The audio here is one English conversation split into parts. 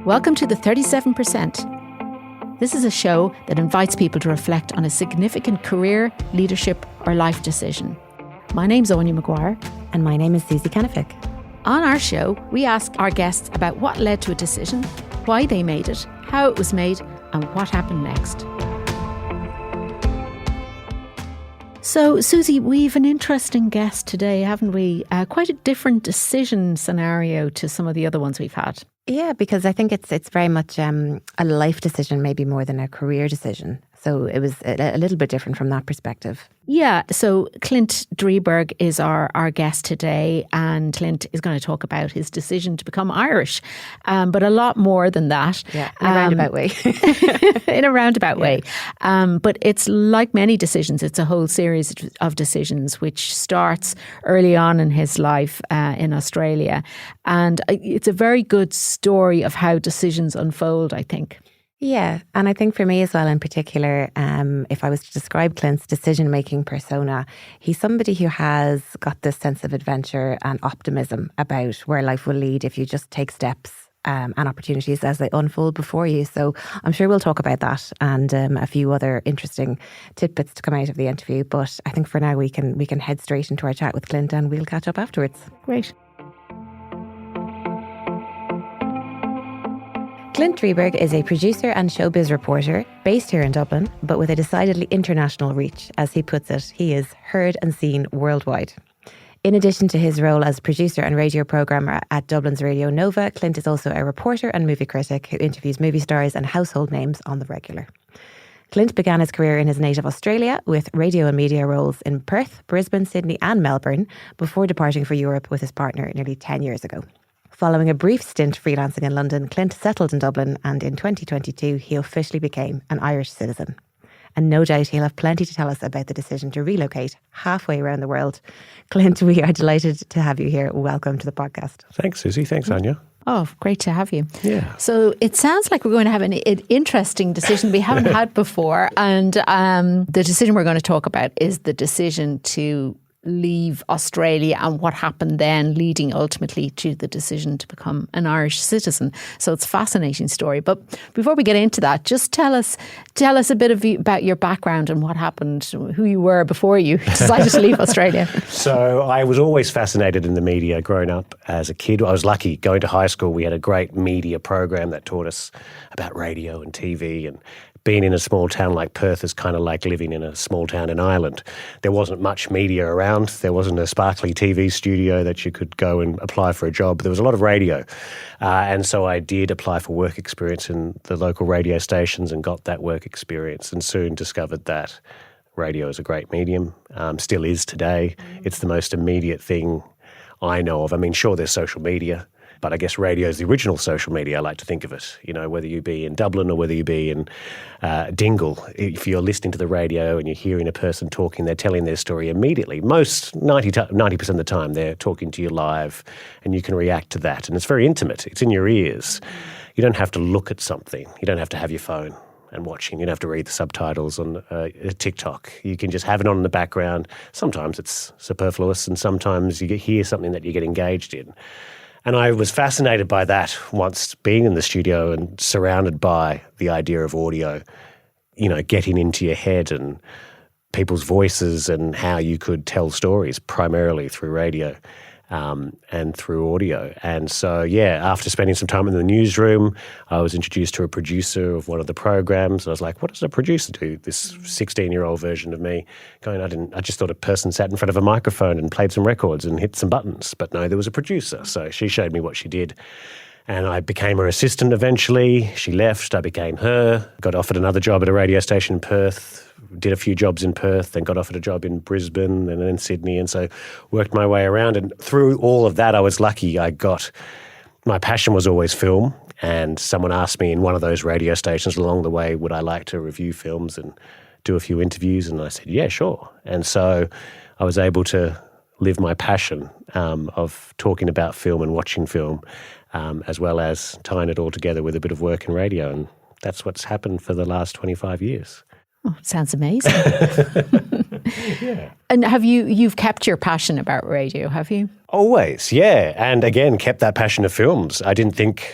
Welcome to the 37%. This is a show that invites people to reflect on a significant career, leadership, or life decision. My name's Áine Maguire. And my name is Susy Fenefick. On our show, we ask our guests about what led to a decision, why they made it, how it was made, and what happened next. So, Susy, we've an interesting guest today, haven't we? Quite a different decision scenario to some of the other ones we've had. Yeah, because I think it's very much a life decision, maybe more than a career decision. So it was a little bit different from that perspective. Yeah, so Clint Drieberg is our guest today, and Clint is going to talk about his decision to become Irish, but a lot more than that. Yeah, in a roundabout way. In a roundabout way. But it's like many decisions, it's a whole series of decisions which starts early on in his life in Australia. And it's a very good story of how decisions unfold, I think. Yeah, and I think for me as well in particular, if I was to describe Clint's decision-making persona, he's somebody who has got this sense of adventure and optimism about where life will lead if you just take steps and opportunities as they unfold before you. So I'm sure we'll talk about that and a few other interesting tidbits to come out of the interview. But I think for now we can head straight into our chat with Clint and we'll catch up afterwards. Great. Clint Drieberg is a producer and showbiz reporter based here in Dublin, but with a decidedly international reach. As he puts it, he is heard and seen worldwide. In addition to his role as producer and radio programmer at Dublin's Radio Nova, Clint is also a reporter and movie critic who interviews movie stars and household names on the regular. Clint began his career in his native Australia with radio and media roles in Perth, Brisbane, Sydney and Melbourne before departing for Europe with his partner nearly 10 years ago. Following a brief stint freelancing in London, Clint settled in Dublin and in 2022 he officially became an Irish citizen. And no doubt he'll have plenty to tell us about the decision to relocate halfway around the world. Clint, we are delighted to have you here. Welcome to the podcast. Thanks, Susy. Thanks, Áine. Oh, great to have you. Yeah. So it sounds like we're going to have an interesting decision we haven't had before. And the decision we're going to talk about is the decision to leave Australia and what happened then, leading ultimately to the decision to become an Irish citizen. So it's a fascinating story. But before we get into that, just tell us a bit about your background and what happened, who you were before you decided to leave Australia. So I was always fascinated in the media growing up as a kid. I was lucky going to high school. We had a great media program that taught us about radio and TV, and being in a small town like Perth is kind of like living in a small town in Ireland. There wasn't much media around. There wasn't a sparkly TV studio that you could go and apply for a job. There was a lot of radio. And so I did apply for work experience in the local radio stations and got that work experience and soon discovered that radio is a great medium, still is today. It's the most immediate thing I know of. I mean, sure, there's social media, but I guess radio is the original social media, I like to think of it. You know, whether you be in Dublin or whether you be in Dingle, if you're listening to the radio and you're hearing a person talking, they're telling their story immediately. Most 90% of the time, they're talking to you live and you can react to that. And it's very intimate. It's in your ears. You don't have to look at something. You don't have to have your phone and watching. You don't have to read the subtitles on TikTok. You can just have it on in the background. Sometimes it's superfluous and sometimes you hear something that you get engaged in. And I was fascinated by that once being in the studio and surrounded by the idea of audio, you know, getting into your head and people's voices and how you could tell stories primarily through radio and through audio. And so, yeah, after spending some time in the newsroom, I was introduced to a producer of one of the programs. I was like, what does a producer do? This 16-year-old version of me going, I just thought a person sat in front of a microphone and played some records and hit some buttons. But no, there was a producer. So she showed me what she did. And I became her assistant eventually. She left. I became her. Got offered another job at a radio station in Perth. Did a few jobs in Perth, then got offered a job in Brisbane and then Sydney. And so worked my way around. And through all of that, I was lucky. My passion was always film. And someone asked me in one of those radio stations along the way, would I like to review films and do a few interviews? And I said, yeah, sure. And so I was able to live my passion of talking about film and watching film, as well as tying it all together with a bit of work in radio. And that's what's happened for the last 25 years. Oh, sounds amazing. Yeah. And you've kept your passion about radio, have you? Always, yeah. And again, kept that passion of films. I didn't think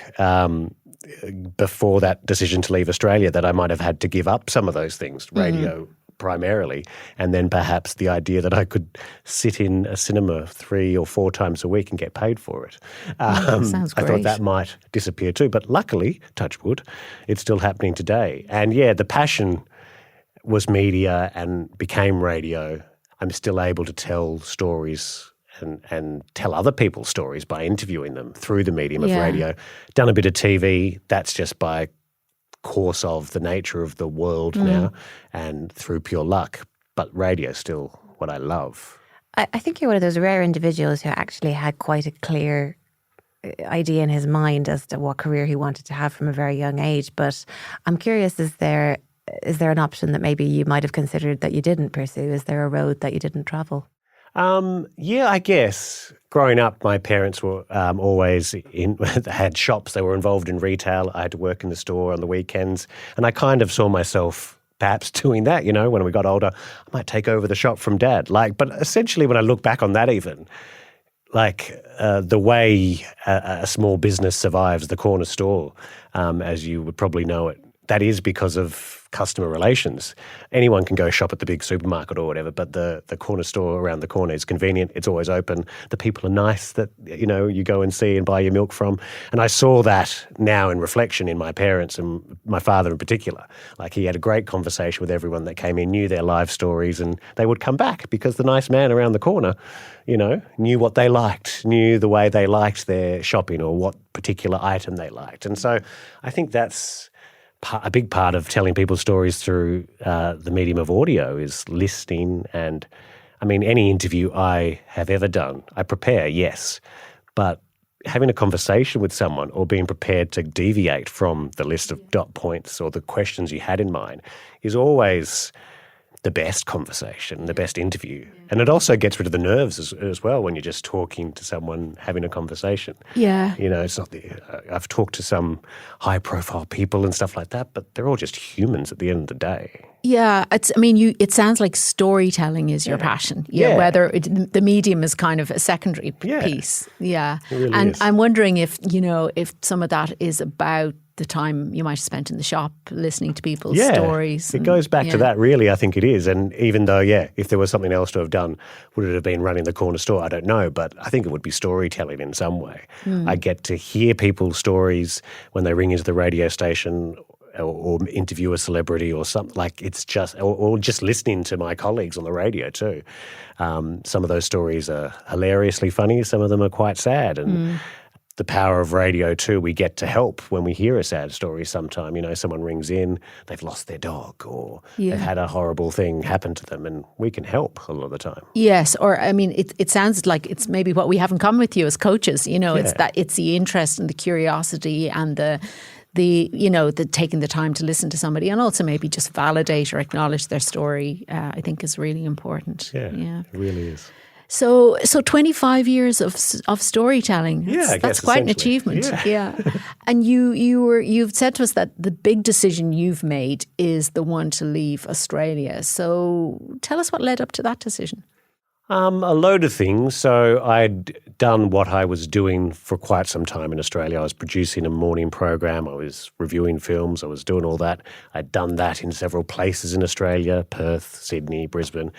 before that decision to leave Australia that I might have had to give up some of those things, radio primarily, and then perhaps the idea that I could sit in a cinema 3 or 4 times a week and get paid for it. Sounds great. I thought that might disappear too, but luckily, touch wood, it's still happening today. And yeah, the passion was media and became radio. I'm still able to tell stories and tell other people's stories by interviewing them through the medium of radio. Done a bit of TV, that's just by course of the nature of the world now and through pure luck. But radio's still what I love. I think you're one of those rare individuals who actually had quite a clear idea in his mind as to what career he wanted to have from a very young age. But I'm curious, is there an option that maybe you might have considered that you didn't pursue? Is there a road that you didn't travel? Yeah, I guess. Growing up, my parents were always had shops. They were involved in retail. I had to work in the store on the weekends. And I kind of saw myself perhaps doing that, when we got older. I might take over the shop from Dad. But essentially when I look back on that even, the way a small business survives the corner store, as you would probably know it, that is because of customer relations. Anyone can go shop at the big supermarket or whatever, but the corner store around the corner is convenient. It's always open. The people are nice that, you go and see and buy your milk from. And I saw that now in reflection in my parents and my father in particular. He had a great conversation with everyone that came in, knew their life stories, and they would come back because the nice man around the corner, knew what they liked, knew the way they liked their shopping or what particular item they liked. And so I think that's a big part of telling people stories through the medium of audio is listening. And any interview I have ever done, I prepare, yes, but having a conversation with someone or being prepared to deviate from the list of dot points or the questions you had in mind is always the best conversation, the best interview. And it also gets rid of the nerves as well when you're just talking to someone, having a conversation. Yeah. It's not I've talked to some high-profile people and stuff like that, but they're all just humans at the end of the day. Yeah, it sounds like storytelling is your passion. Yeah, whether the medium is kind of a secondary piece. Yeah, it really and is. I'm wondering if some of that is about the time you might have spent in the shop listening to people's stories. It goes back to that, really. I think it is. And even though, if there was something else to have done, would it have been running the corner store? I don't know, but I think it would be storytelling in some way. I get to hear people's stories when they ring into the radio station or interview a celebrity or something. It's just, or just listening to my colleagues on the radio too. Some of those stories are hilariously funny. Some of them are quite sad. And the power of radio too, we get to help when we hear a sad story sometime. Someone rings in, they've lost their dog or they've had a horrible thing happen to them, and we can help a lot of the time. Yes, or it sounds like it's maybe what we have in common with you as coaches. It's the interest and the curiosity and the taking the time to listen to somebody and also maybe just validate or acknowledge their story, I think is really important. Yeah, it really is. So 25 years of storytelling. That's quite an achievement. Yeah. And you've said to us that the big decision you've made is the one to leave Australia. So tell us what led up to that decision. A load of things. So I'd done what I was doing for quite some time in Australia. I was producing a morning program. I was reviewing films. I was doing all that. I'd done that in several places in Australia, Perth, Sydney, Brisbane.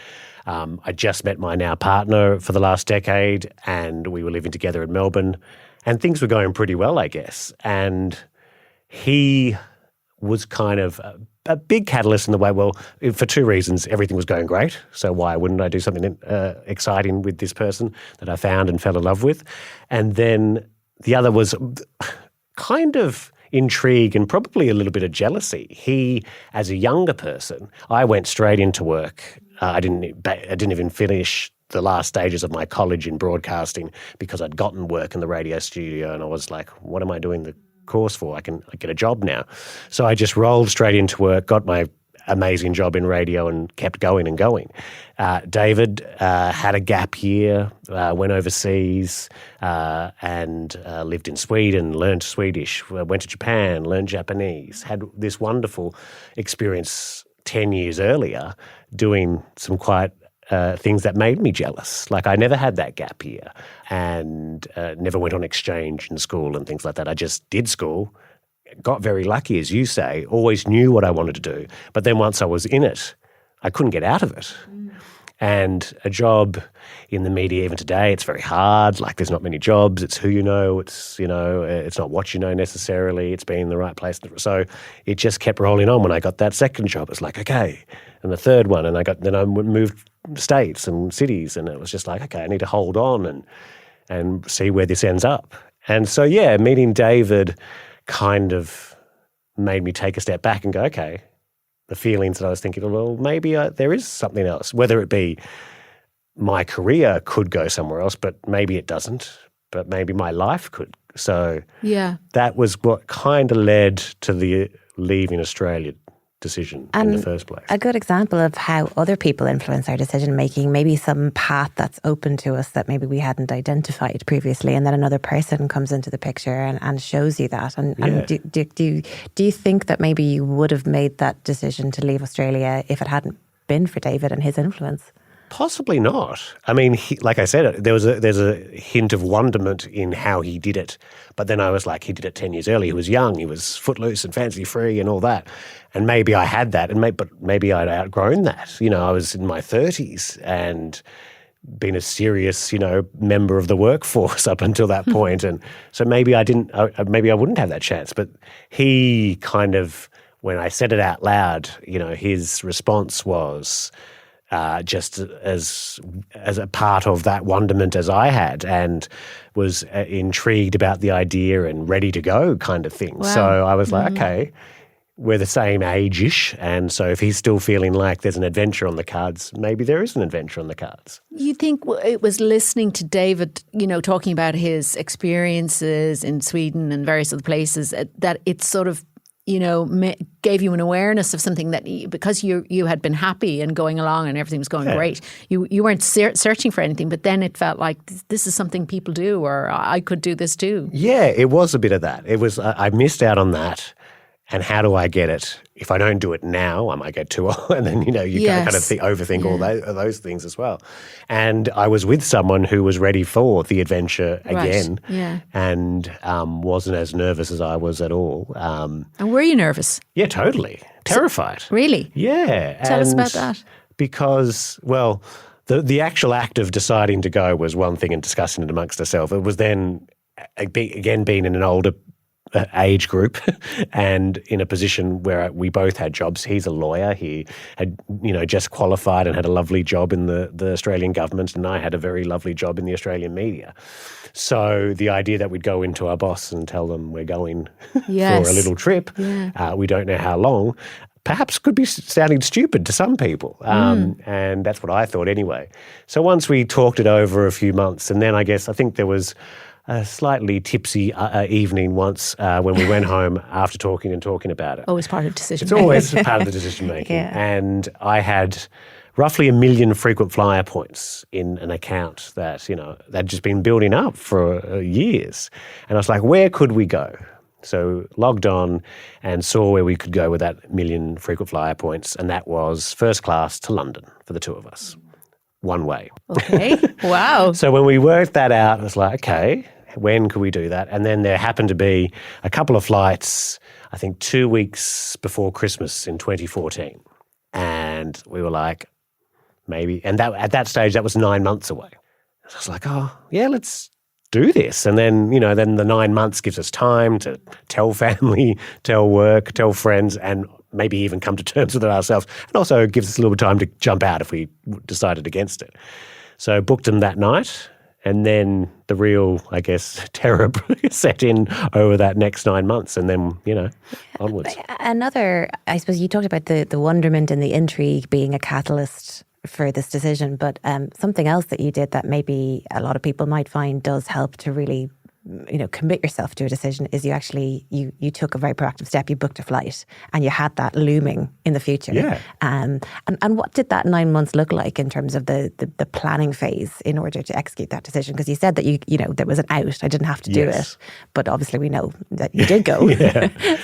I just met my now partner for the last decade, and we were living together in Melbourne, and things were going pretty well, I guess. And he was kind of a big catalyst in the way, for 2 reasons. Everything was going great, so why wouldn't I do something exciting with this person that I found and fell in love with? And then the other was kind of intrigue and probably a little bit of jealousy. He, as a younger person, I went straight into work. I didn't even finish the last stages of my college in broadcasting because I'd gotten work in the radio studio, and I was like, what am I doing the course for? I get a job now. So I just rolled straight into work, got my amazing job in radio and kept going and going. David had a gap year, went overseas and lived in Sweden, learned Swedish, went to Japan, learned Japanese, had this wonderful experience 10 years earlier doing some quite things that made me jealous. I never had that gap year and never went on exchange in school and things like that. I just did school got very lucky, as you say, always knew what I wanted to do. But then once I was in it, I couldn't get out of it. And a job in the media, even today, it's very hard. Like, there's not many jobs. It's who you know. It's, it's not what you know necessarily. It's being in the right place. So it just kept rolling on. When I got that second job, it's like, okay. And the third one, and then I moved states and cities, and it was just like, okay, I need to hold on and see where this ends up. And so, yeah, meeting David kind of made me take a step back and go, okay, the feelings that I was thinking, well, maybe there is something else, whether it be my career could go somewhere else, but maybe it doesn't, but maybe my life could. So that was what kind of led to the leaving Australia decision in the first place. A good example of how other people influence our decision making, maybe some path that's open to us that maybe we hadn't identified previously, and then another person comes into the picture and shows you that. And do you think that maybe you would have made that decision to leave Australia if it hadn't been for David and his influence? Possibly not. I mean, like I said, there's a hint of wonderment in how he did it. But then I was like, he did it 10 years earlier. He was young. He was footloose and fancy free and all that. And maybe I had that, but maybe I'd outgrown that. I was in my 30s and been a serious, member of the workforce up until that point. And so maybe I wouldn't have that chance. But he kind of, when I said it out loud, his response was just as a part of that wonderment as I had, and was intrigued about the idea and ready to go kind of thing. Wow. So I was like, okay, we're the same age-ish, and so if he's still feeling like there's an adventure on the cards, maybe there is an adventure on the cards. You think it was listening to David, talking about his experiences in Sweden and various other places, that it sort of gave you an awareness of something that because you had been happy and going along and everything was going great, you weren't searching for anything, but then it felt like this is something people do, or I could do this too. Yeah, it was a bit of that. It was I missed out on that. And how do I get it? If I don't do it now, I might get too old. And then, you kind of overthink all those things as well. And I was with someone who was ready for the adventure again, and wasn't as nervous as I was at all. And were you nervous? Yeah, totally. Terrified. Really? Yeah. Tell us about that. Because, well, the actual act of deciding to go was one thing and discussing it amongst ourselves. It was then, again, being in an older age group and in a position where we both had jobs. He's a lawyer. He had, just qualified and had a lovely job in the Australian government, and I had a very lovely job in the Australian media. So the idea that we'd go into our boss and tell them we're going for a little trip, we don't know how long, perhaps could be sounding stupid to some people. And that's what I thought anyway. So once we talked it over a few months, and then I think there was a slightly tipsy evening once when we went home after talking about it. Always part of decision-making. It's always part of the decision-making. And I had roughly 1 million frequent flyer points in an account that, they'd just been building up for years. And I was like, where could we go? So logged on and saw where we could go with that 1 million frequent flyer points, and that was first class to London for the two of us. One way. Okay. Wow. So when we worked that out, I was like, okay, when could we do that? And then there happened to be a couple of flights, I think 2 weeks before Christmas in 2014. And we were like, maybe, and that at that stage, that was 9 months away. I was like, oh, yeah, let's do this. And then, then the 9 months gives us time to tell family, tell work, tell friends, and maybe even come to terms with it ourselves. And also gives us a little bit of time to jump out if we decided against it. So booked them that night. And then the real, I guess, terror set in over that next 9 months, and then, onwards. Another, I suppose you talked about the wonderment and the intrigue being a catalyst for this decision, but something else that you did that maybe a lot of people might find does help to really commit yourself to a decision is you actually, you took a very proactive step. You booked a flight and you had that looming in the future. Yeah. And what did that 9 months look like in terms of the planning phase in order to execute that decision? Because you said that there was an out. I didn't have to do it, but obviously we know that you did go.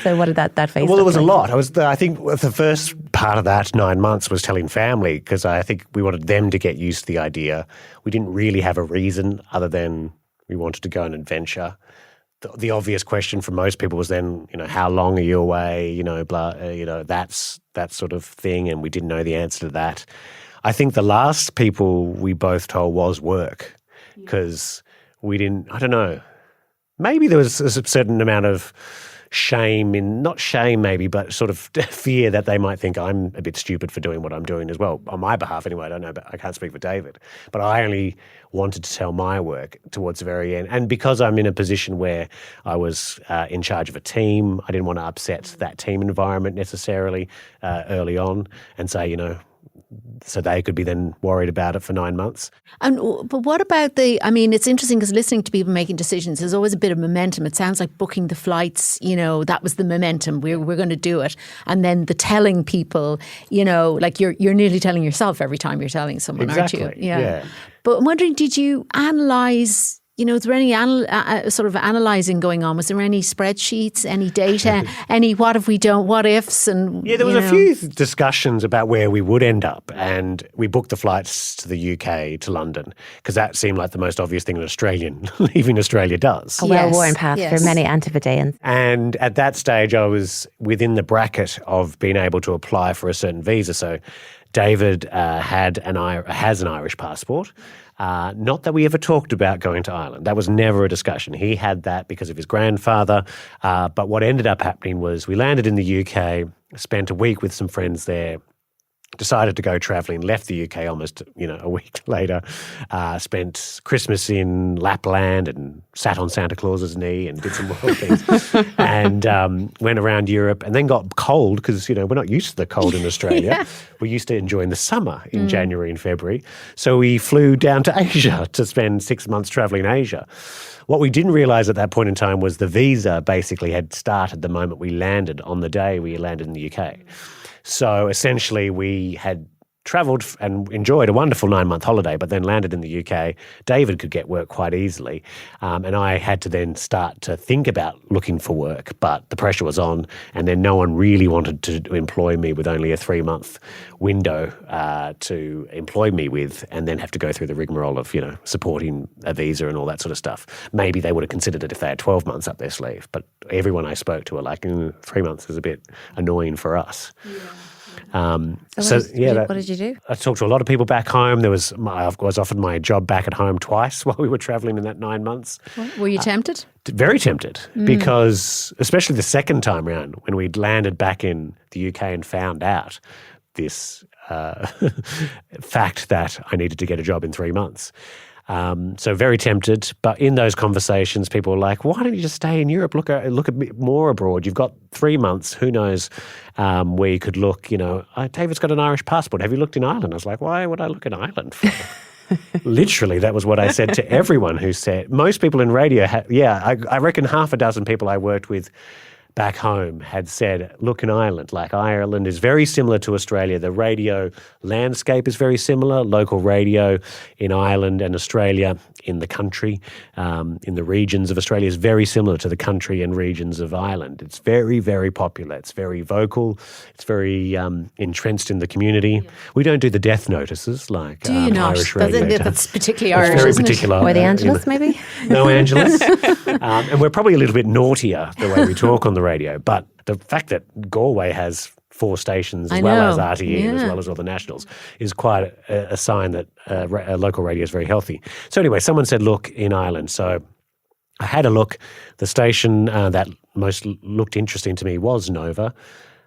So what did that phase Well, look it was like? a lot. I think the first part of that 9 months was telling family, because I think we wanted them to get used to the idea. We didn't really have a reason other than we wanted to go on an adventure. the obvious question for most people was then, how long are you away? That's that sort of thing, and we didn't know the answer to that. I think the last people we both told was work, because we didn't. I don't know. Maybe there was a certain amount of shame not shame maybe, but sort of fear that they might think I'm a bit stupid for doing what I'm doing as well. On my behalf anyway, I don't know, but I can't speak for David. But I only wanted to tell my work towards the very end. And because I'm in a position where I was in charge of a team, I didn't want to upset that team environment necessarily early on and say, so they could be then worried about it for 9 months. But what about it's interesting because listening to people making decisions, there's always a bit of momentum. It sounds like booking the flights, that was the momentum. We're going to do it. And then the telling people, like you're nearly telling yourself every time you're telling someone, exactly. aren't you? Yeah. But I'm wondering, did you analyse, is there any sort of analysing going on? Was there any spreadsheets, any data, any what have we done, what ifs? And yeah, there was a few discussions about where we would end up, and we booked the flights to the UK, to London, because that seemed like the most obvious thing an Australian leaving Australia does. A well-worn path for many Antipodeans. And at that stage, I was within the bracket of being able to apply for a certain visa. So David has an Irish passport. Not that we ever talked about going to Ireland. That was never a discussion. He had that because of his grandfather. But what ended up happening was we landed in the UK, spent a week with some friends there, decided to go travelling, left the UK almost, a week later, spent Christmas in Lapland and sat on Santa Claus's knee and did some more things and went around Europe and then got cold because, we're not used to the cold in Australia. Yeah. We're used to enjoying the summer in January and February. So we flew down to Asia to spend 6 months travelling Asia. What we didn't realise at that point in time was the visa basically had started the moment we landed, on the day we landed in the UK. So essentially we had travelled and enjoyed a wonderful 9-month holiday, but then landed in the UK. David could get work quite easily. And I had to then start to think about looking for work, but the pressure was on. And then no one really wanted to employ me with only a 3-month window to employ me with, and then have to go through the rigmarole of, supporting a visa and all that sort of stuff. Maybe they would have considered it if they had 12 months up their sleeve. But everyone I spoke to were like, 3 months is a bit annoying for us. Yeah. What did you do? I talked to a lot of people back home. I was offered my job back at home twice while we were travelling in that 9 months. Were you tempted? Very tempted, because especially the second time round when we'd landed back in the UK and found out this fact that I needed to get a job in 3 months. So very tempted, but in those conversations, people were like, "Why don't you just stay in Europe? Look a bit more abroad. You've got 3 months. Who knows where you could look? David's got an Irish passport. Have you looked in Ireland?" I was like, "Why would I look in Ireland for?" Literally, that was what I said to everyone who said. Most people in radio, I reckon half a dozen people I worked with back home had said, look in Ireland, like Ireland is very similar to Australia. The radio landscape is very similar. Local radio in Ireland and Australia, in the country, in the regions of Australia, is very similar to the country and regions of Ireland. It's very, very popular. It's very vocal. It's very entrenched in the community. Yeah. We don't do the death notices like Irish radio. That's particularly Irish, very isn't particular. Or the Angelus, maybe? No Angelus. And we're probably a little bit naughtier the way we talk on the radio. But the fact that Galway has 4 stations as well as RTE and as well as all the nationals is quite a sign that local radio is very healthy. So anyway, someone said, look in Ireland. So I had a look. The station that most looked interesting to me was Nova.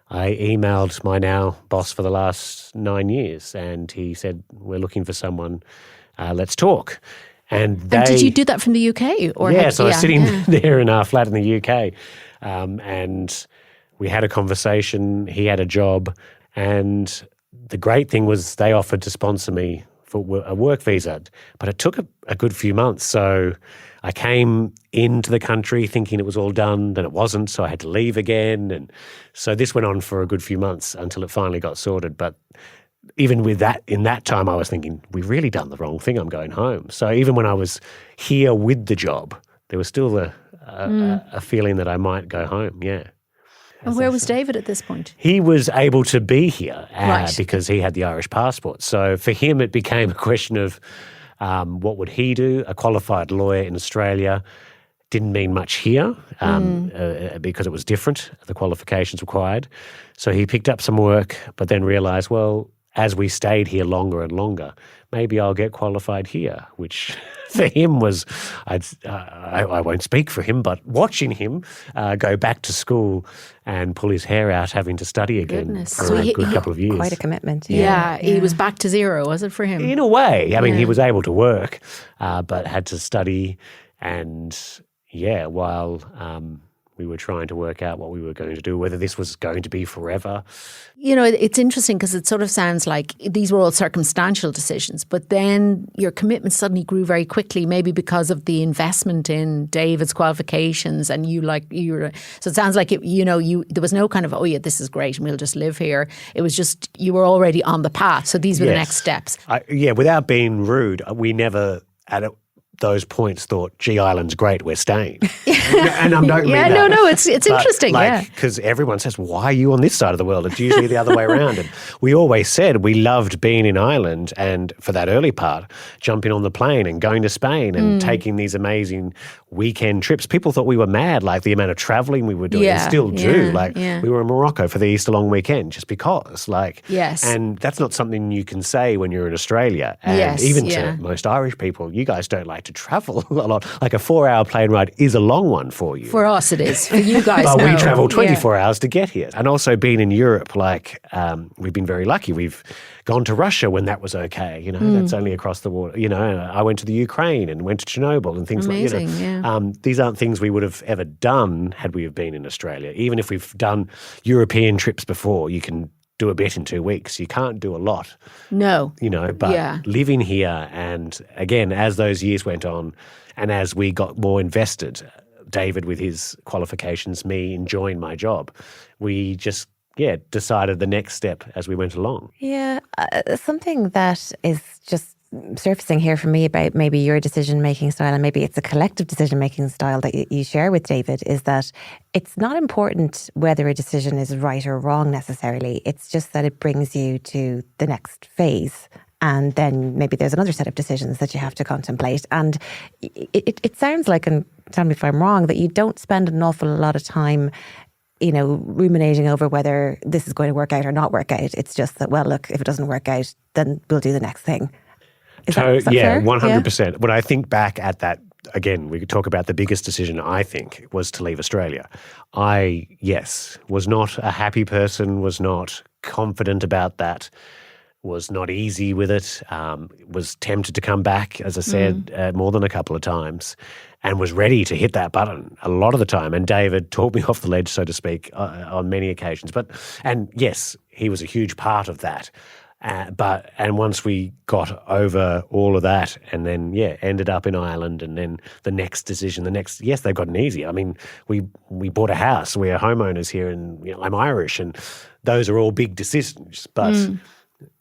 I emailed my now boss for the last 9 years, and he said, we're looking for someone. Let's talk. And did you do that from the UK? Or I was sitting there in our flat in the UK, and we had a conversation. He had a job, and the great thing was they offered to sponsor me for a work visa, but it took a good few months. So I came into the country thinking it was all done, then it wasn't, so I had to leave again. And so this went on for a good few months until it finally got sorted. But even with that, in that time, I was thinking, we've really done the wrong thing. I'm going home. So even when I was here with the job, there was still a feeling that I might go home, yeah. And where was David at this point? He was able to be here because he had the Irish passport. So for him, it became a question of what would he do? A qualified lawyer in Australia didn't mean much here because it was different, the qualifications required. So he picked up some work, but then realised, well, as we stayed here longer and longer, maybe I'll get qualified here, which for him was, I won't speak for him, but watching him go back to school and pull his hair out, having to study again for a good couple of years. Quite a commitment. Yeah, he was back to zero, was it for him? In a way. I mean, he was able to work, but had to study and, while we were trying to work out what we were going to do, whether this was going to be forever. You know, it's interesting because it sort of sounds like these were all circumstantial decisions, but then your commitment suddenly grew very quickly, maybe because of the investment in David's qualifications, and so it sounds like there was no kind of, oh yeah, this is great and we'll just live here. It was just you were already on the path, so these were the next steps. Without being rude, we never at those points thought, gee, Ireland's great, we're staying. And I don't mean that. No, it's interesting, because everyone says, why are you on this side of the world? It's usually the other way around. And we always said we loved being in Ireland, and for that early part, jumping on the plane and going to Spain and taking these amazing weekend trips. People thought we were mad, like the amount of travelling we were doing, and still do. We were in Morocco for the Easter long weekend just because. And that's not something you can say when you're in Australia. And even to most Irish people, you guys don't like to travel a lot. Like a 4-hour plane ride is a long one for you. For us it is. For you guys, but we travel 24 hours to get here. And also being in Europe, we've been very lucky. We've gone to Russia when that was okay. That's only across the water. I went to the Ukraine and went to Chernobyl and things like that. These aren't things we would have ever done had we have been in Australia. Even if we've done European trips before, you can do a bit in 2 weeks. You can't do a lot. No. But living here, and again, as those years went on and as we got more invested, David with his qualifications, me enjoying my job, we just decided the next step as we went along. Yeah, something that is just surfacing here for me about maybe your decision-making style, and maybe it's a collective decision-making style that you share with David, is that it's not important whether a decision is right or wrong necessarily. It's just that it brings you to the next phase. And then maybe there's another set of decisions that you have to contemplate. And it sounds like, and tell me if I'm wrong, that you don't spend an awful lot of time ruminating over whether this is going to work out or not work out. It's just that, well, look, if it doesn't work out, then we'll do the next thing. Is that fair? 100%. Yeah. When I think back at that, again, we could talk about the biggest decision, I think, was to leave Australia. I was not a happy person, was not confident about that, was not easy with it, was tempted to come back, as I said, more than a couple of times, and was ready to hit that button a lot of the time. And David talked me off the ledge, so to speak, on many occasions. And yes, he was a huge part of that. And once we got over all of that and then, ended up in Ireland, and then the next decision, they've gotten easy. I mean, we bought a house. We are homeowners here, and I'm Irish, and those are all big decisions. But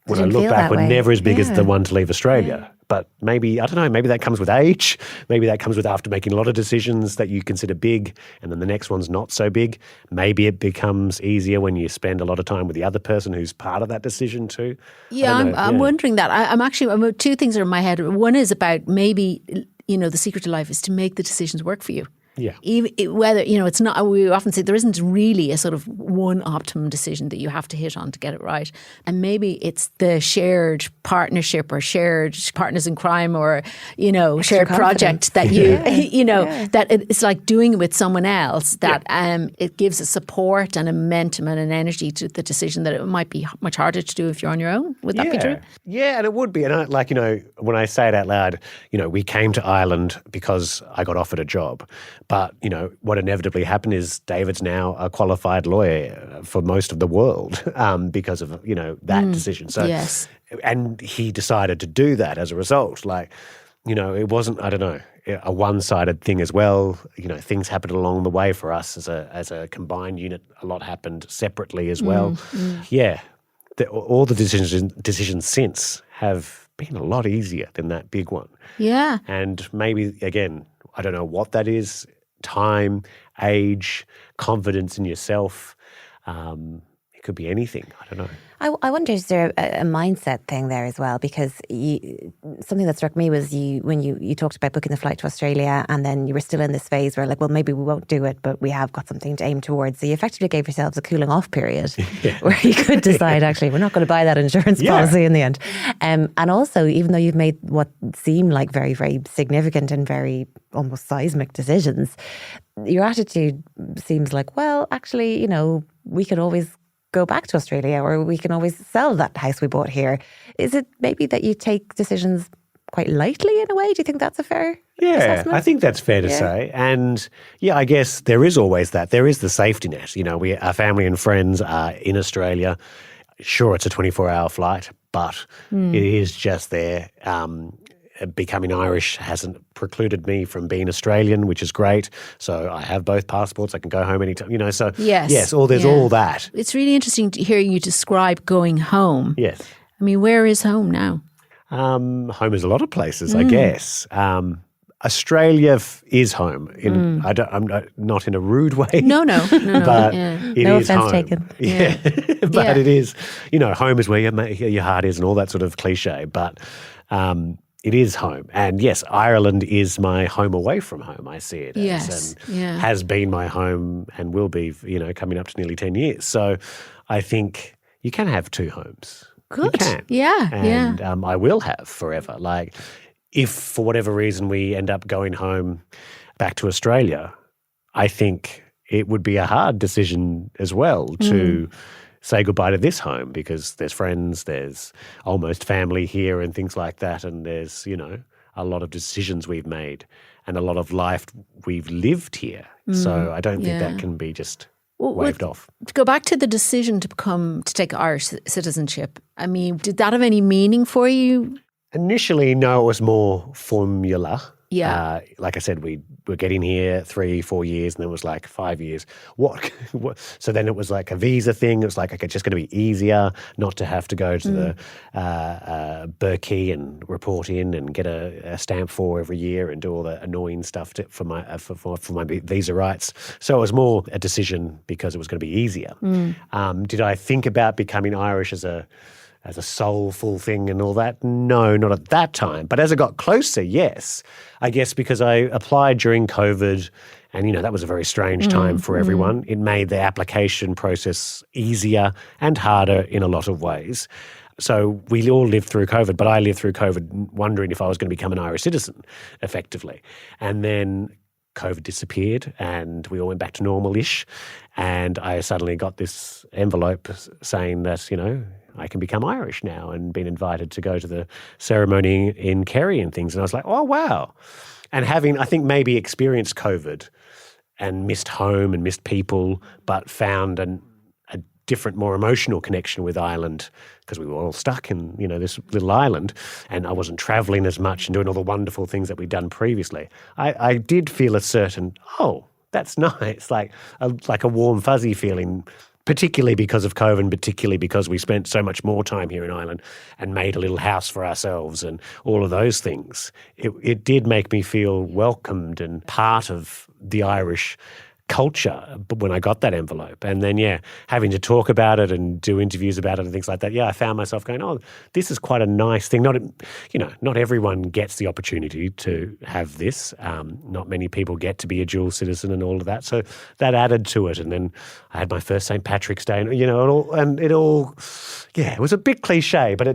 when I look back, we're never as big as the one to leave Australia. Yeah. But maybe, I don't know, maybe that comes with age. Maybe that comes with after making a lot of decisions that you consider big, and then the next one's not so big. Maybe it becomes easier when you spend a lot of time with the other person who's part of that decision too. Yeah, I'm wondering that. I'm two things are in my head. One is about maybe, the secret to life is to make the decisions work for you. Yeah. Whether, it's not, we often say there isn't really a sort of one optimum decision that you have to hit on to get it right. And maybe it's the shared partnership or shared partners in crime or, shared project that that it's like doing it with someone else, that it gives a support and a momentum and an energy to the decision that it might be much harder to do if you're on your own. Would that be true? Yeah, and it would be. And when I say it out loud, we came to Ireland because I got offered a job. But, what inevitably happened is David's now a qualified lawyer for most of the world because of, that decision. So, and he decided to do that as a result. It wasn't, I don't know, a one-sided thing as well. Things happened along the way for us as a combined unit. A lot happened separately as well. Yeah, all the decisions since have been a lot easier than that big one. Yeah. And maybe, again, I don't know what that is. Time, age, confidence in yourself. It could be anything. I don't know. I wonder, is there a mindset thing there as well? Because something that struck me was when you talked about booking the flight to Australia, and then you were still in this phase where like, well, maybe we won't do it, but we have got something to aim towards. So you effectively gave yourselves a cooling off period where you could decide, actually, we're not going to buy that insurance policy in the end. And also, even though you've made what seem like very, very significant and very almost seismic decisions, your attitude seems like, well, actually, we could always go back to Australia, or we can always sell that house we bought here. Is it maybe that you take decisions quite lightly in a way? Do you think that's a fair assessment? I think that's fair to say. And I guess there is always that. There is the safety net. Our family and friends are in Australia. Sure, it's a 24-hour flight, but it is just there. Becoming Irish hasn't precluded me from being Australian, which is great. So I have both passports. I can go home anytime, So there's all that. It's really interesting to hear you describe going home. Yes. I mean, where is home now? Home is a lot of places, I guess. Australia is home. I'm not in a rude way. No. But it no is offense home. taken. Yeah, but it is. Home is where your heart is, and all that sort of cliche. But it is home. And yes, Ireland is my home away from home, I see it as, and has been my home and will be, coming up to nearly 10 years. So I think you can have two homes. Good. You can. Yeah, and I will have forever. Like, if for whatever reason we end up going home back to Australia, I think it would be a hard decision as well to say goodbye to this home, because there's friends, there's almost family here and things like that, and there's, a lot of decisions we've made and a lot of life we've lived here. So I don't think that can be just waved off. To go back to the decision to take Irish citizenship, I mean, did that have any meaning for you? Initially, no, it was more formula. Yeah. Like I said, we were getting here 3-4 years, and then it was like 5 years. What? So then it was like a visa thing. It was like, okay, it's just going to be easier not to have to go to the Burkey and report in and get a stamp for every year and do all the annoying stuff for my visa rights. So it was more a decision because it was going to be easier. Did I think about becoming Irish as a soulful thing and all that? No, not at that time. But as it got closer, yes. I guess because I applied during COVID, and, that was a very strange time for everyone. It made the application process easier and harder in a lot of ways. So we all lived through COVID, but I lived through COVID wondering if I was going to become an Irish citizen, effectively. And then COVID disappeared and we all went back to normal-ish. And I suddenly got this envelope saying that, I can become Irish now, and been invited to go to the ceremony in Kerry and things. And I was like, oh, wow. And having, I think, maybe experienced COVID and missed home and missed people, but found a different, more emotional connection with Ireland, because we were all stuck in, this little island, and I wasn't travelling as much and doing all the wonderful things that we'd done previously. I did feel a certain, that's nice, like a warm, fuzzy feeling, particularly because of COVID, and particularly because we spent so much more time here in Ireland and made a little house for ourselves and all of those things. It did make me feel welcomed and part of the Irish culture when I got that envelope. And then, having to talk about it and do interviews about it and things like that, I found myself going, this is quite a nice thing. Not everyone gets the opportunity to have this. Not many people get to be a dual citizen and all of that. So that added to it. And then I had my first St. Patrick's Day, and, it was a bit cliche, but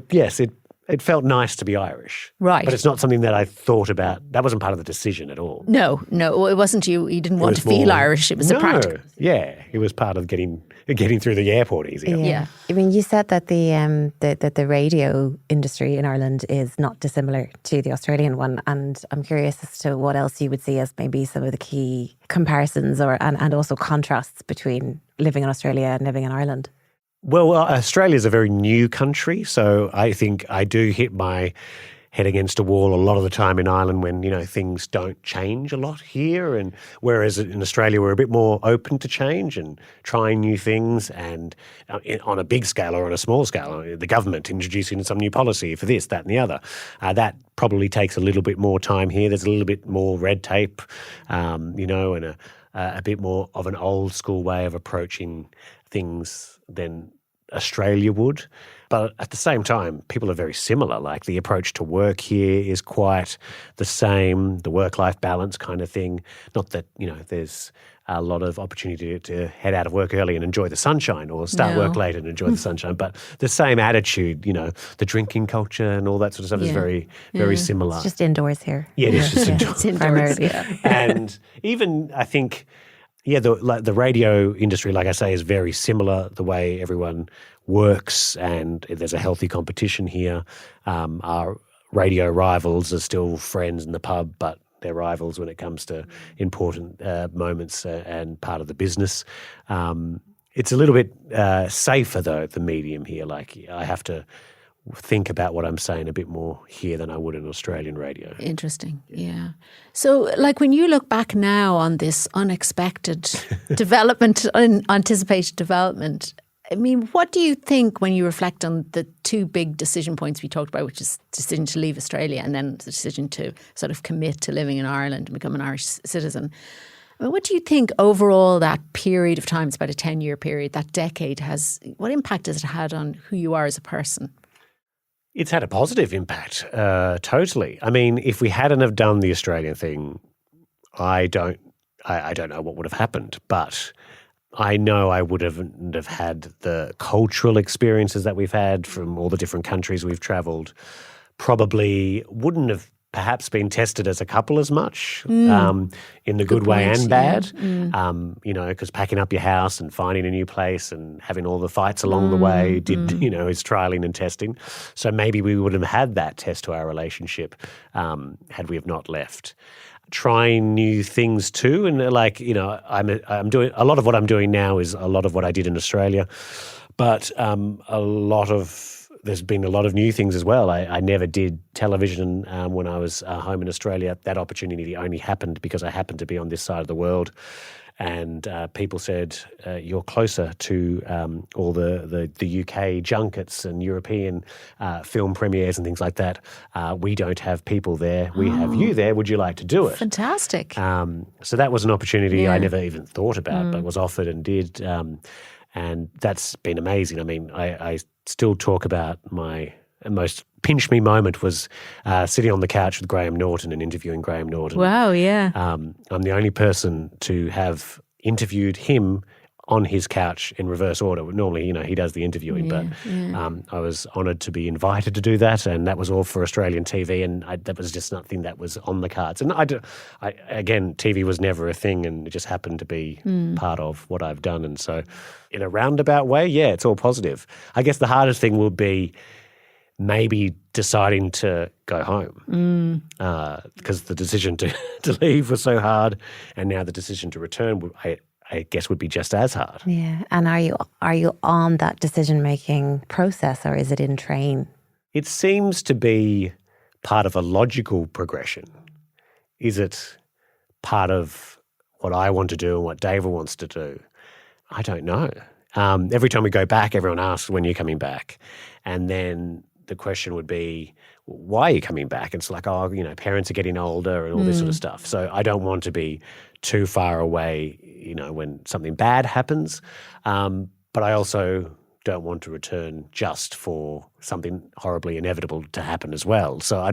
it felt nice to be Irish. Right. But it's not something that I thought about. That wasn't part of the decision at all. No, it wasn't you. You didn't want to feel Irish. It was a practical. Yeah, it was part of getting through the airport easier. Yeah. I mean, you said that the radio industry in Ireland is not dissimilar to the Australian one, and I'm curious as to what else you would see as maybe some of the key comparisons and also contrasts between living in Australia and living in Ireland. Well, Australia is a very new country, so I think I do hit my head against a wall a lot of the time in Ireland when, things don't change a lot here. And whereas in Australia, we're a bit more open to change and trying new things, and on a big scale or on a small scale, the government introducing some new policy for this, that and the other. That probably takes a little bit more time here. There's a little bit more red tape, and a bit more of an old school way of approaching things than Australia would. But at the same time, people are very similar. Like the approach to work here is quite the same, the work-life balance kind of thing. Not that, there's a lot of opportunity to head out of work early and enjoy the sunshine or start work late and enjoy the sunshine. But the same attitude, the drinking culture and all that sort of stuff is very, very similar. It's just indoors here. Yeah, it is just indoors. It's indoors. Primarily. And even, I think, the radio industry, like I say, is very similar, the way everyone works, and there's a healthy competition here. Our radio rivals are still friends in the pub, but they're rivals when it comes to important moments and part of the business. It's a little bit safer, though, the medium here. Like, I have to think about what I'm saying a bit more here than I would in Australian radio. Interesting, yeah. So, like, when you look back now on this unexpected development, unanticipated development, I mean, what do you think when you reflect on the two big decision points we talked about, which is the decision to leave Australia and then the decision to sort of commit to living in Ireland and become an Irish citizen? I mean, what do you think overall that period of time, it's about a 10-year period, that decade what impact has it had on who you are as a person? It's had a positive impact, totally. I mean, if we hadn't have done the Australian thing, I don't know what would have happened, but I know I wouldn't have had the cultural experiences that we've had from all the different countries we've travelled. Probably wouldn't have perhaps been tested as a couple as much in the good way and bad, because packing up your house and finding a new place and having all the fights along the way is trialing and testing. So maybe we would have had that test to our relationship had we have not left. Trying new things too, and I'm doing a lot of what I'm doing now is a lot of what I did in Australia, but there's been a lot of new things as well. I never did television when I was home in Australia. That opportunity only happened because I happened to be on this side of the world. And people said, you're closer to all the UK junkets and European film premieres and things like that. We don't have people there. We have you there. Would you like to do it? Fantastic. So that was an opportunity I never even thought about, but was offered and did. And that's been amazing. I mean, I still talk about my most pinch me moment was sitting on the couch with Graham Norton and interviewing Graham Norton. Wow, yeah. I'm the only person to have interviewed him on his couch in reverse order. Normally, he does the interviewing, but I was honoured to be invited to do that, and that was all for Australian TV, and that was just nothing that was on the cards. And again, TV was never a thing, and it just happened to be part of what I've done. And so in a roundabout way, it's all positive. I guess the hardest thing would be maybe deciding to go home because the decision to leave was so hard, and now the decision to return, I guess, would be just as hard. Yeah. And are you on that decision-making process, or is it in train? It seems to be part of a logical progression. Is it part of what I want to do and what David wants to do? I don't know. Every time we go back, everyone asks, when you're coming back? And then the question would be, why are you coming back? It's like, parents are getting older and all this sort of stuff. So I don't want to be too far away, when something bad happens. But I also don't want to return just for something horribly inevitable to happen as well. So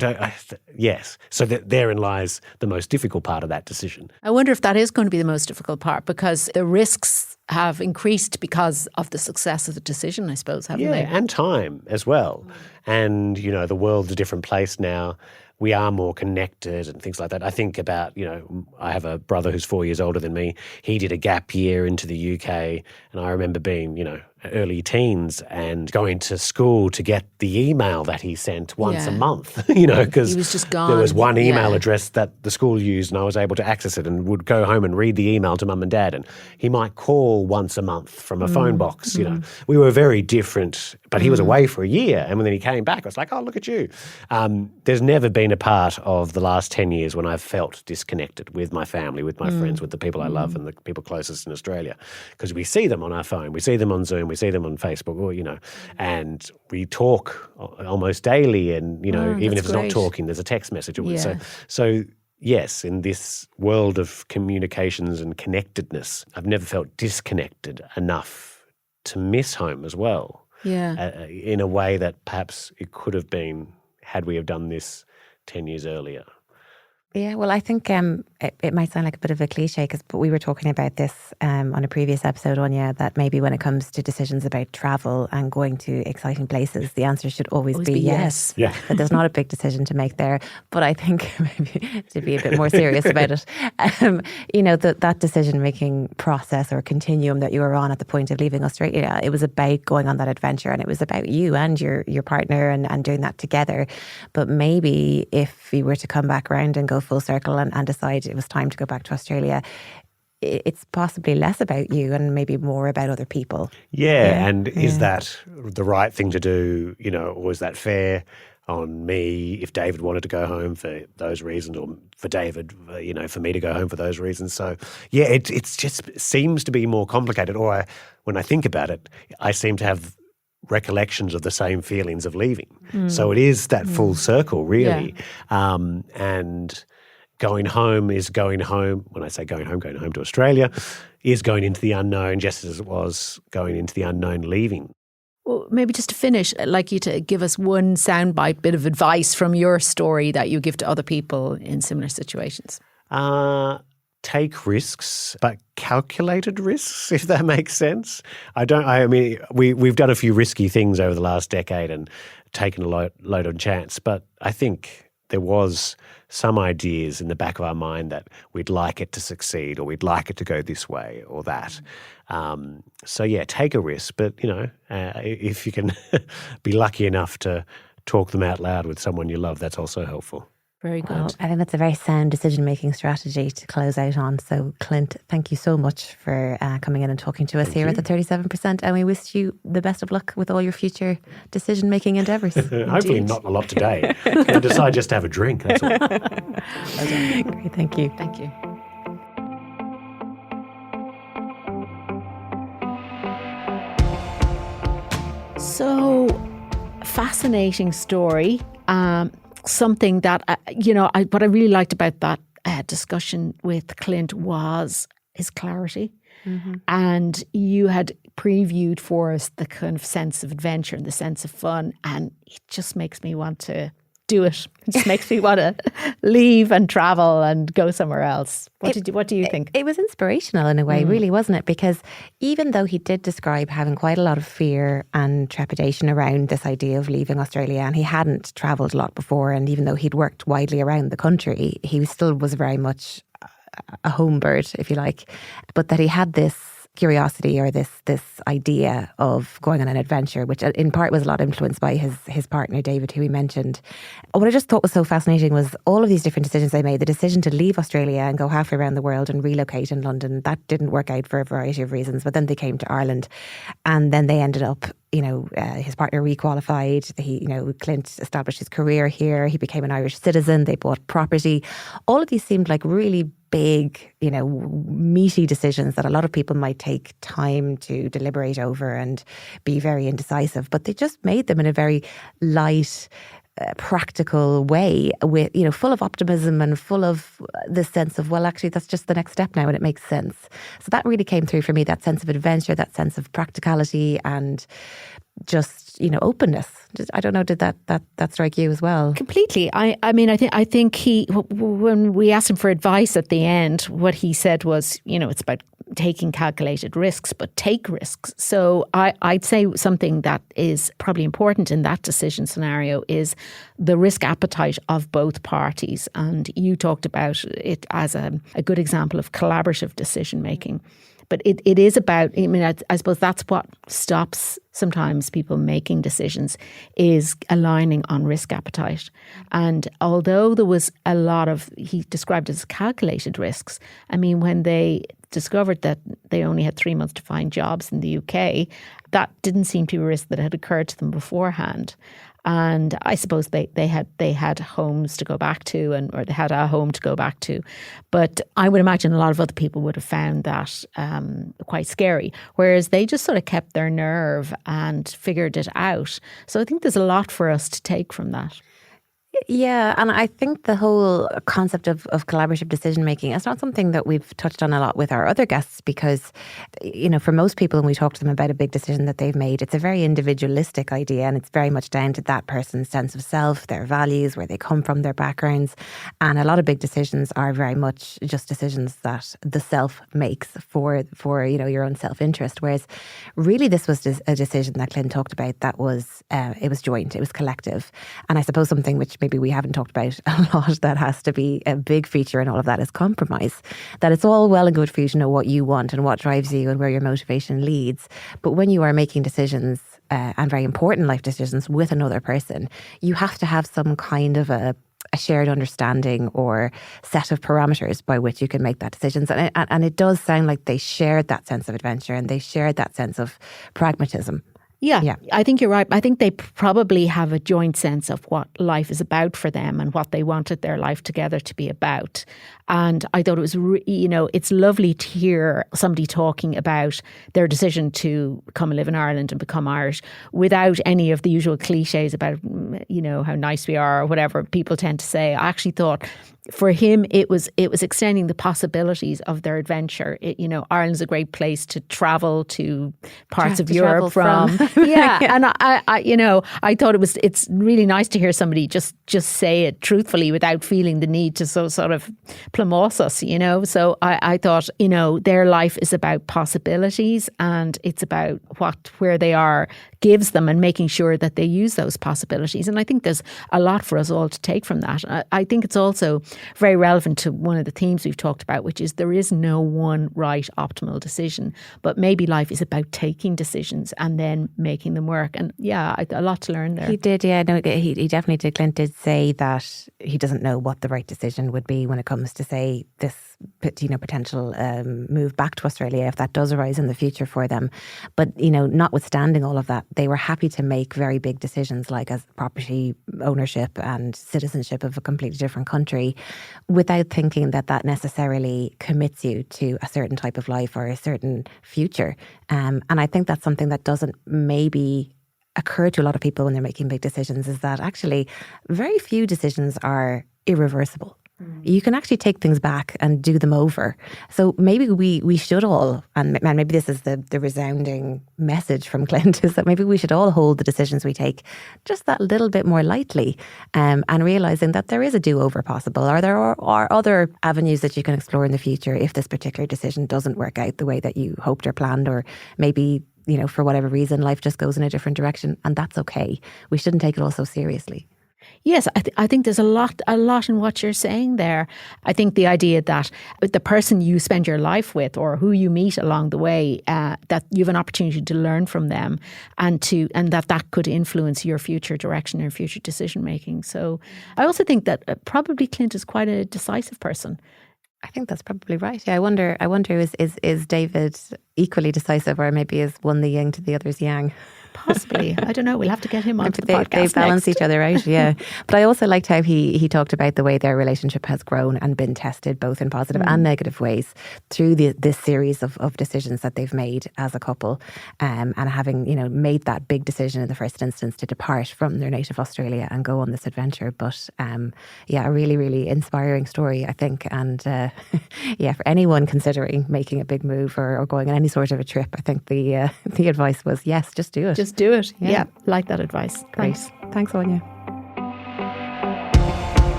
yes. So therein lies the most difficult part of that decision. I wonder if that is going to be the most difficult part, because the risks have increased because of the success of the decision, I suppose, haven't they? Yeah, and time as well. And, the world's a different place now. We are more connected and things like that. I think about, I have a brother who's 4 years older than me. He did a gap year into the UK, and I remember being, early teens and going to school to get the email that he sent once a month, because he was just gone. There was one email address that the school used, and I was able to access it and would go home and read the email to mum and dad. And he might call once a month from a phone box, We were very different, but he was away for a year. And when then he came back, I was like, oh, look at you. There's never been a part of the last 10 years when I've felt disconnected with my family, with my friends, with the people I love and the people closest in Australia, because we see them on our phone, we see them on Zoom, we see them on Facebook, and we talk almost daily. And even if it's not talking, there's a text message. Yeah. So yes, in this world of communications and connectedness, I've never felt disconnected enough to miss home as well. in a way that perhaps it could have been had we have done this 10 years earlier. Yeah, well, I think it might sound like a bit of a cliche, but we were talking about this on a previous episode, Áine, that maybe when it comes to decisions about travel and going to exciting places, the answer should always be yes. Yeah. But there's not a big decision to make there. But I think maybe to be a bit more serious about it, that decision-making process or continuum that you were on at the point of leaving Australia, it was about going on that adventure, and it was about you and your partner and doing that together. But maybe if you were to come back around and go full circle and decide it was time to go back to Australia, it's possibly less about you and maybe more about other people. And is that the right thing to do, or is that fair on me if David wanted to go home for those reasons, or for David, for me to go home for those reasons? So, it's just seems to be more complicated. Or when I think about it, I seem to have recollections of the same feelings of leaving. So it is that full circle, really. And going home is going home. When I say going home to Australia, is going into the unknown, just as it was going into the unknown leaving. Well, maybe just to finish, I'd like you to give us one soundbite bit of advice from your story that you give to other people in similar situations. Take risks, but calculated risks, if that makes sense. We've done a few risky things over the last decade and taken a load on chance, but I think there was some ideas in the back of our mind that we'd like it to succeed, or we'd like it to go this way or that. Take a risk, but if you can be lucky enough to talk them out loud with someone you love, that's also helpful. Very good. Well, I think that's a very sound decision-making strategy to close out on. So, Clint, thank you so much for coming in and talking to us here at the 37%. And we wish you the best of luck with all your future decision-making endeavours. Hopefully not a lot today. I decide just to have a drink, that's all. Great, thank you. Thank you. So, fascinating story. Something that, what I really liked about that discussion with Clint was his clarity. Mm-hmm. And you had previewed for us the kind of sense of adventure and the sense of fun. And it just makes me want to do it. It just makes me want to leave and travel and go somewhere else. What do you think? It was inspirational in a way, really, wasn't it? Because even though he did describe having quite a lot of fear and trepidation around this idea of leaving Australia, and he hadn't travelled a lot before, and even though he'd worked widely around the country, he still was very much a home bird, if you like. But that he had this curiosity or this idea of going on an adventure, which in part was a lot influenced by his partner David, who he mentioned. What I just thought was so fascinating was all of these different decisions they made. The decision to leave Australia and go halfway around the world and relocate in London, that didn't work out for a variety of reasons. But then they came to Ireland, and then they ended up, his partner requalified. Clint established his career here. He became an Irish citizen. They bought property. All of these seemed like really big, meaty decisions that a lot of people might take time to deliberate over and be very indecisive. But they just made them in a very light, practical way, with full of optimism and full of this sense of, well, actually that's just the next step now and it makes sense. So that really came through for me, that sense of adventure, that sense of practicality and just openness. I don't know, did that strike you as well? Completely. I think he, when we asked him for advice at the end, what he said was, it's about taking calculated risks, but take risks. So I'd say something that is probably important in that decision scenario is the risk appetite of both parties. And you talked about it as a good example of collaborative decision making. But it is about, I suppose that's what stops sometimes people making decisions, is aligning on risk appetite. And although there was a lot of, he described as calculated risks, when they discovered that they only had 3 months to find jobs in the UK, that didn't seem to be a risk that had occurred to them beforehand. And I suppose they had homes to go back to, or they had a home to go back to. But I would imagine a lot of other people would have found that quite scary, whereas they just sort of kept their nerve and figured it out. So I think there's a lot for us to take from that. Yeah, and I think the whole concept of collaborative decision making is not something that we've touched on a lot with our other guests because, for most people when we talk to them about a big decision that they've made, it's a very individualistic idea and it's very much down to that person's sense of self, their values, where they come from, their backgrounds. And a lot of big decisions are very much just decisions that the self makes for your own self-interest. Whereas really this was a decision that Clint talked about that was, it was joint, it was collective. And I suppose something which maybe we haven't talked about a lot that has to be a big feature in all of that is compromise. That it's all well and good for you to know what you want and what drives you and where your motivation leads. But when you are making decisions and very important life decisions with another person, you have to have some kind of a shared understanding or set of parameters by which you can make that decisions. And it does sound like they shared that sense of adventure and they shared that sense of pragmatism. Yeah, I think you're right. I think they probably have a joint sense of what life is about for them and what they wanted their life together to be about. And I thought it was, it's lovely to hear somebody talking about their decision to come and live in Ireland and become Irish without any of the usual cliches about, how nice we are or whatever people tend to say. I actually thought for him, it was extending the possibilities of their adventure. Ireland's a great place to travel to parts of Europe from. Yeah. And I thought it's really nice to hear somebody just say it truthfully without feeling the need to sort of plumose us, So I thought, their life is about possibilities and it's about where they are gives them and making sure that they use those possibilities. And I think there's a lot for us all to take from that. I think it's also very relevant to one of the themes we've talked about, which is there is no one right optimal decision, but maybe life is about taking decisions and then making them work. And a lot to learn there. He did, he definitely did. Clint did say that he doesn't know what the right decision would be when it comes to, say, this potential move back to Australia if that does arise in the future for them. But, notwithstanding all of that, they were happy to make very big decisions like as property ownership and citizenship of a completely different country without thinking that necessarily commits you to a certain type of life or a certain future. And I think that's something that doesn't maybe occur to a lot of people when they're making big decisions, is that actually very few decisions are irreversible. You can actually take things back and do them over. So maybe we should all, and maybe this is the resounding message from Clint, is that maybe we should all hold the decisions we take just that little bit more lightly, and realising that there is a do-over possible, or there are other avenues that you can explore in the future if this particular decision doesn't work out the way that you hoped or planned, or maybe, for whatever reason, life just goes in a different direction, and that's okay. We shouldn't take it all so seriously. Yes, I think there's a lot in what you're saying there. I think the idea that the person you spend your life with or who you meet along the way, that you have an opportunity to learn from them and that could influence your future direction or future decision making. So I also think that probably Clint is quite a decisive person. I think that's probably right. Yeah, I wonder is David equally decisive, or maybe is one the yin to the other's yang? Possibly. I don't know. We'll have to get him on the podcast. They balance each other out, yeah. But I also liked how he talked about the way their relationship has grown and been tested both in positive and negative ways through this series of decisions that they've made as a couple, and having made that big decision in the first instance to depart from their native Australia and go on this adventure. But a really, really inspiring story, I think. And for anyone considering making a big move or going on any sort of a trip, I think the advice was, yes, just do it. Just do it. Yeah, like that advice. Great. Thanks, Áine.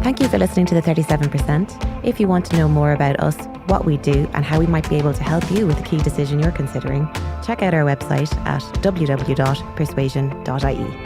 Thank you for listening to the 37%. If you want to know more about us, what we do, and how we might be able to help you with the key decision you're considering, check out our website at www.persuasion.ie.